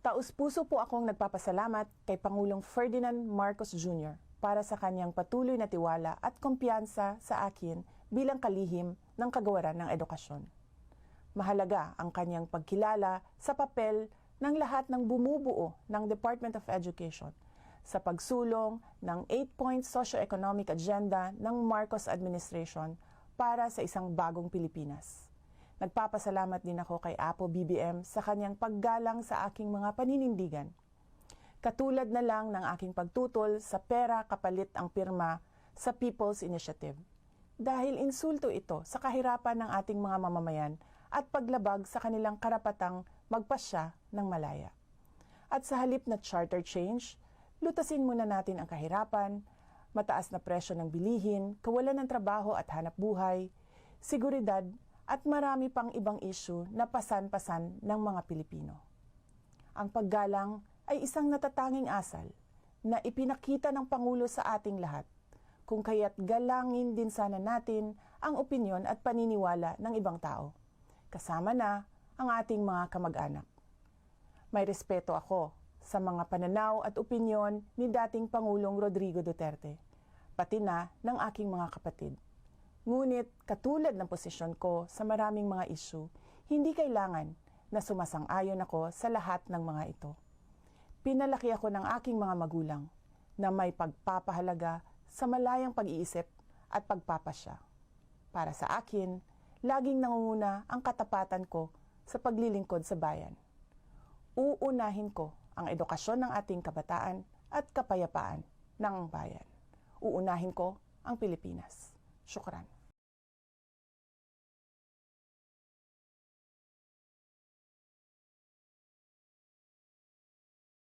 Taus-puso po akong nagpapasalamat kay Pangulong Ferdinand Marcos Jr. para sa kanyang patuloy na tiwala at kumpiyansa sa akin bilang kalihim ng kagawaran ng edukasyon. Mahalaga ang kanyang pagkilala sa papel ng lahat ng bumubuo ng Department of Education sa pagsulong ng 8-point socio-economic agenda ng Marcos administration para sa isang bagong Pilipinas. Nagpapasalamat din ako kay Apo BBM sa kanyang paggalang sa aking mga paninindigan. Katulad na lang ng aking pagtutol sa pera kapalit ang pirma sa People's Initiative. Dahil insulto ito sa kahirapan ng ating mga mamamayan at paglabag sa kanilang karapatang magpasya ng malaya. At sa halip na charter change, lutasin muna natin ang kahirapan, mataas na presyo ng bilihin, kawalan ng trabaho at hanap buhay, seguridad at marami pang ibang issue na pasan-pasan ng mga Pilipino. Ang paggalang ay isang natatanging asal na ipinakita ng Pangulo sa ating lahat, kung kaya't galangin din sana natin ang opinyon at paniniwala ng ibang tao, kasama na ang ating mga kamag-anak. May respeto ako sa mga pananaw at opinyon ni dating Pangulong Rodrigo Duterte, pati na ng aking mga kapatid. Ngunit katulad ng posisyon ko sa maraming mga issue, hindi kailangan na sumasang-ayon ako sa lahat ng mga ito. Pinalaki ako ng aking mga magulang na may pagpapahalaga sa malayang pag-iisip at pagpapasya. Para sa akin, laging nangunguna ang katapatan ko sa paglilingkod sa bayan. Uunahin ko ang edukasyon ng ating kabataan at kapayapaan ng bayan. Uunahin ko ang Pilipinas. Syukran.